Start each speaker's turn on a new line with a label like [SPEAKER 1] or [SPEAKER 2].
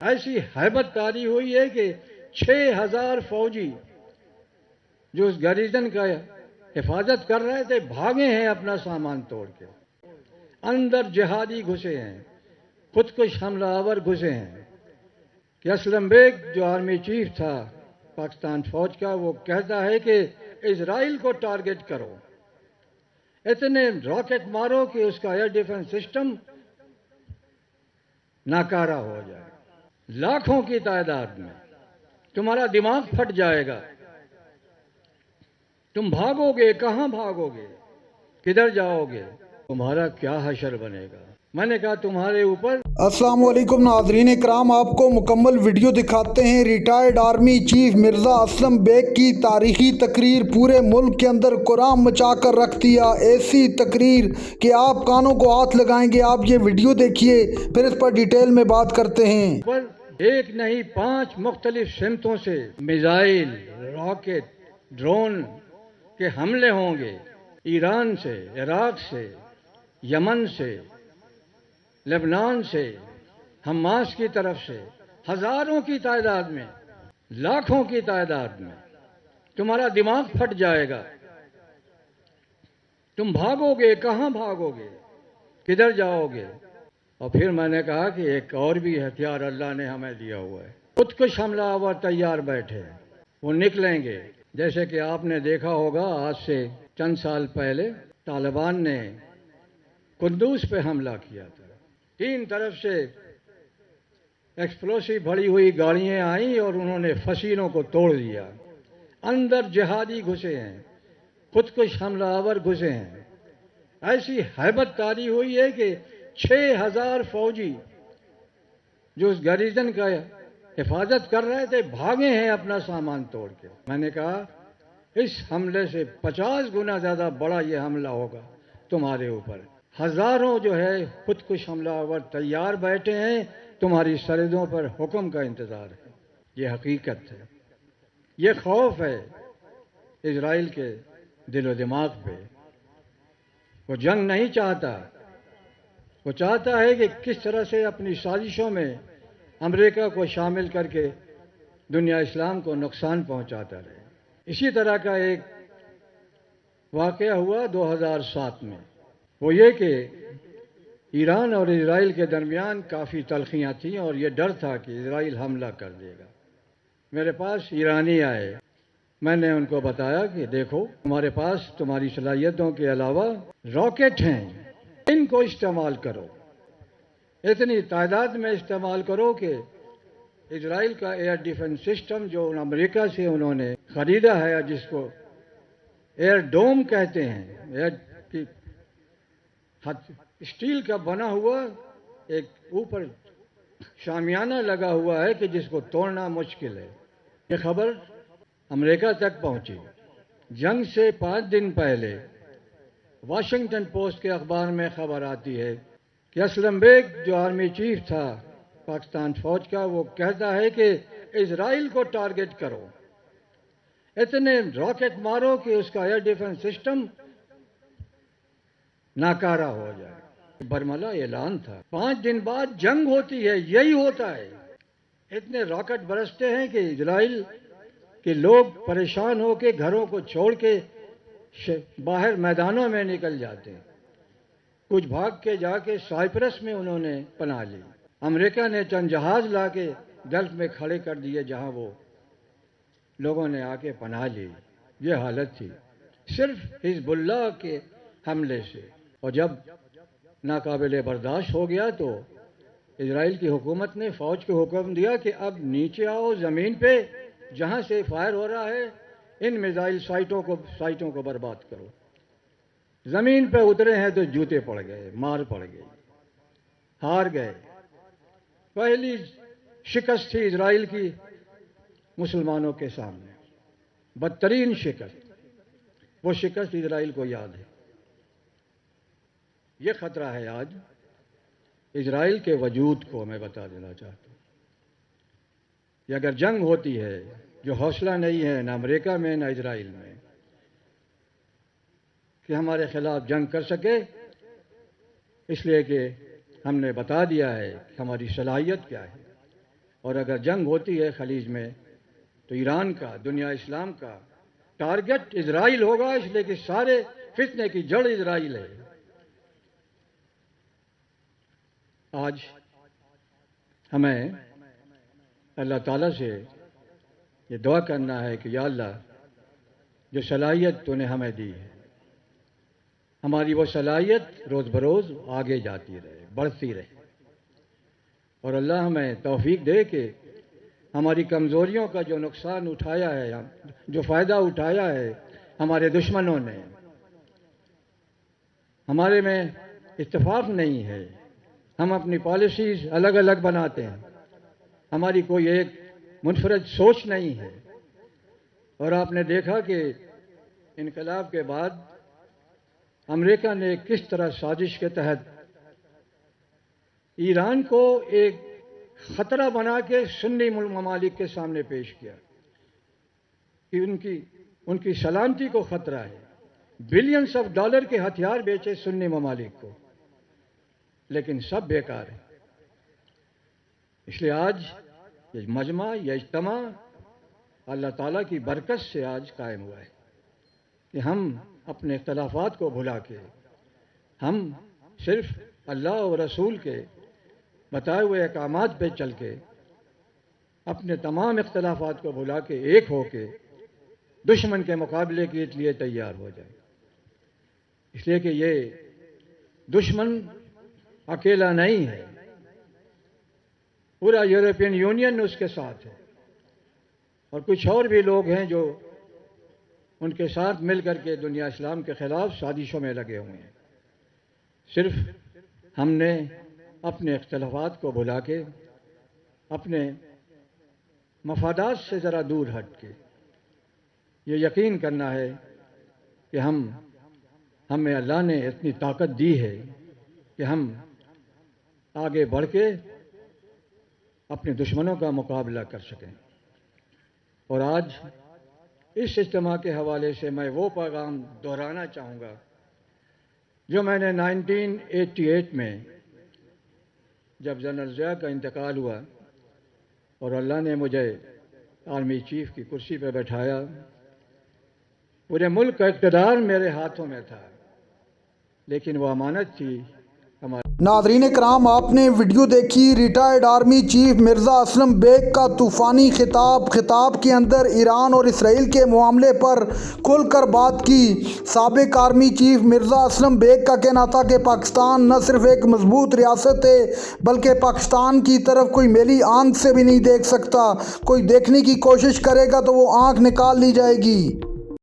[SPEAKER 1] ایسی ہیبت طاری ہوئی ہے کہ 6,000 فوجی جو اس گریزن کا حفاظت کر رہے تھے بھاگے ہیں اپنا سامان توڑ کے. اندر جہادی گھسے ہیں، خود کش حملہ آور گھسے ہیں کہ اسلم بیگ جو آرمی چیف تھا پاکستان فوج کا، وہ کہتا ہے کہ اسرائیل کو ٹارگٹ کرو، اتنے راکٹ مارو کہ اس کا ایئر ڈیفنس سسٹم ناکارہ ہو جائے. لاکھوں کی تعداد میں تمہارا دماغ پھٹ جائے گا. تم بھاگو گے، کہاں بھاگو گے، کدھر جاؤ گے، تمہارا کیا حشر بنے گا. میں نے کہا تمہارے اوپر.
[SPEAKER 2] السلام علیکم ناظرین کرام، آپ کو مکمل ویڈیو دکھاتے ہیں. Retired army chief Mirza Aslam Beg کی تاریخی تقریر پورے ملک کے اندر قرآن مچا کر رکھ دیا. ایسی تقریر کہ آپ کانوں کو ہاتھ لگائیں گے. آپ یہ ویڈیو دیکھیے، پھر اس پر ڈیٹیل میں بات کرتے ہیں.
[SPEAKER 1] ایک نہیں 5 مختلف سمتوں سے میزائل، راکٹ، ڈرون کے حملے ہوں گے. ایران سے، عراق سے، یمن سے، لبنان سے، حماس کی طرف سے، ہزاروں کی تعداد میں، لاکھوں کی تعداد میں. تمہارا دماغ پھٹ جائے گا. تم بھاگو گے، کہاں بھاگو گے، کدھر جاؤ گے. اور پھر میں نے کہا کہ ایک اور بھی ہتھیار اللہ نے ہمیں دیا ہوا ہے. خود کش حملہ آور تیار بیٹھے ہیں، وہ نکلیں گے. جیسے کہ آپ نے دیکھا ہوگا آج سے چند سال پہلے طالبان نے قندوز پہ حملہ کیا تھا. 3 طرف سے ایکسپلوسیو بھری ہوئی گاڑیاں آئیں اور انہوں نے فسینوں کو توڑ دیا. اندر جہادی گھسے ہیں، خود کش حملہ آور گھسے ہیں. ایسی ہیبت طاری ہوئی ہے کہ 6,000 فوجی جو اس گریزن کا حفاظت کر رہے تھے بھاگے ہیں اپنا سامان توڑ کے. میں نے کہا اس حملے سے 50 گنا زیادہ بڑا یہ حملہ ہوگا تمہارے اوپر. ہزاروں جو ہے خود کش حملہ آور تیار بیٹھے ہیں، تمہاری سرحدوں پر حکم کا انتظار ہے. یہ حقیقت ہے، یہ خوف ہے اسرائیل کے دل و دماغ پہ. وہ جنگ نہیں چاہتا، وہ چاہتا ہے کہ کس طرح سے اپنی سازشوں میں امریکہ کو شامل کر کے دنیا اسلام کو نقصان پہنچاتا رہے. اسی طرح کا ایک واقعہ ہوا 2007 میں. وہ یہ کہ ایران اور اسرائیل کے درمیان کافی تلخیاں تھیں اور یہ ڈر تھا کہ اسرائیل حملہ کر دے گا. میرے پاس ایرانی آئے، میں نے ان کو بتایا کہ دیکھو تمہارے پاس تمہاری صلاحیتوں کے علاوہ راکٹ ہیں، ان کو استعمال کرو، اتنی تعداد میں استعمال کرو کہ اسرائیل کا ایئر ڈیفنس سسٹم جو امریکہ سے انہوں نے خریدا ہے، جس کو ایئر ڈوم کہتے ہیں، اسٹیل کا بنا ہوا ایک اوپر شامیانہ لگا ہوا ہے کہ جس کو توڑنا مشکل ہے. یہ خبر امریکہ تک پہنچی. جنگ سے 5 دن پہلے واشنگٹن پوسٹ کے اخبار میں خبر آتی ہے کہ اسلم بیگ جو آرمی چیف تھا پاکستان فوج کا، وہ کہتا ہے کہ اسرائیل کو ٹارگٹ کرو، اتنے راکٹ مارو کہ اس کا ایئر ڈیفنس سسٹم ناکارہ ہو جائے. برملا اعلان تھا. 5 دن بعد جنگ ہوتی ہے. یہی ہوتا ہے، اتنے راکٹ برستے ہیں کہ اسرائیل کے لوگ پریشان ہو کے گھروں کو چھوڑ کے باہر میدانوں میں نکل جاتے ہیں. کچھ بھاگ کے جا کے سائپرس میں انہوں نے پناہ لی. امریکہ نے چند جہاز لا کے گلف میں کھڑے کر دیے جہاں وہ لوگوں نے آ کے پناہ لی. یہ حالت تھی صرف حزب اللہ کے حملے سے. اور جب ناقابل برداشت ہو گیا تو اسرائیل کی حکومت نے فوج کو حکم دیا کہ اب نیچے آؤ زمین پہ، جہاں سے فائر ہو رہا ہے ان میزائل سائٹوں کو برباد کرو. زمین پہ اترے ہیں تو جوتے پڑ گئے، مار پڑ گئی، ہار گئے. پہلی شکست تھی اسرائیل کی مسلمانوں کے سامنے، بدترین شکست. وہ شکست اسرائیل کو یاد ہے. یہ خطرہ ہے آج اسرائیل کے وجود کو. میں بتا دینا چاہتا ہوں کہ اگر جنگ ہوتی ہے، جو حوصلہ نہیں ہے نہ امریکہ میں نہ اسرائیل میں کہ ہمارے خلاف جنگ کر سکے، اس لیے کہ ہم نے بتا دیا ہے کہ ہماری صلاحیت کیا ہے. اور اگر جنگ ہوتی ہے خلیج میں تو ایران کا، دنیا اسلام کا ٹارگٹ اسرائیل ہوگا، اس لیے کہ سارے فتنے کی جڑ اسرائیل ہے۔ آج ہمیں اللہ تعالیٰ سے یہ دعا کرنا ہے کہ یا اللہ، جو صلاحیت تو نے ہمیں دی ہے، ہماری وہ صلاحیت روز بروز آگے جاتی رہے، بڑھتی رہے، اور اللہ ہمیں توفیق دے کہ ہماری کمزوریوں کا جو نقصان اٹھایا ہے، جو فائدہ اٹھایا ہے ہمارے دشمنوں نے، ہمارے میں اتفاق نہیں ہے، ہم اپنی پالیسیز الگ الگ بناتے ہیں، ہماری کوئی ایک منفرد سوچ نہیں ہے۔ اور آپ نے دیکھا کہ انقلاب کے بعد امریکہ نے کس طرح سازش کے تحت ایران کو ایک خطرہ بنا کے سنی ممالک کے سامنے پیش کیا کہ ان کی سلامتی کو خطرہ ہے۔ بلینز آف ڈالر کے ہتھیار بیچے سنی ممالک کو، لیکن سب بیکار ہے۔ اس لیے آج یہ مجمع، یہ اجتماع اللہ تعالیٰ کی برکت سے آج قائم ہوا ہے کہ ہم اپنے اختلافات کو بھلا کے، ہم صرف اللہ اور رسول کے بتائے ہوئے احکامات پہ چل کے، اپنے تمام اختلافات کو بھلا کے ایک ہو کے دشمن کے مقابلے کے لیے تیار ہو جائے۔ اس لیے کہ یہ دشمن اکیلا نہیں ہے، پورا یورپین یونین اس کے ساتھ ہے، اور کچھ اور بھی لوگ ہیں جو ان کے ساتھ مل کر کے دنیا اسلام کے خلاف سازشوں میں لگے ہوئے ہیں۔ صرف ہم نے اپنے اختلافات کو بھلا کے، اپنے مفادات سے ذرا دور ہٹ کے یہ یقین کرنا ہے کہ ہمیں اللہ نے اتنی طاقت دی ہے کہ ہم آگے بڑھ کے اپنے دشمنوں کا مقابلہ کر سکیں۔ اور آج اس اجتماع کے حوالے سے میں وہ پیغام دہرانا چاہوں گا جو میں نے 1988 میں جب جنرل ضیاء کا انتقال ہوا اور اللہ نے مجھے آرمی چیف کی کرسی پہ بیٹھایا، پورے ملک کا اقتدار میرے ہاتھوں میں تھا، لیکن وہ امانت تھی ہمارے۔
[SPEAKER 2] ناظرین کرام، آپ نے ویڈیو دیکھی retired army chief Mirza Aslam Beg کا طوفانی خطاب کے اندر ایران اور اسرائیل کے معاملے پر کھل کر بات کی۔ سابق آرمی چیف مرزا اسلم بیگ کا کہنا تھا کہ پاکستان نہ صرف ایک مضبوط ریاست ہے بلکہ پاکستان کی طرف کوئی میلی آنکھ سے بھی نہیں دیکھ سکتا، کوئی دیکھنے کی کوشش کرے گا تو وہ آنکھ نکال لی جائے گی۔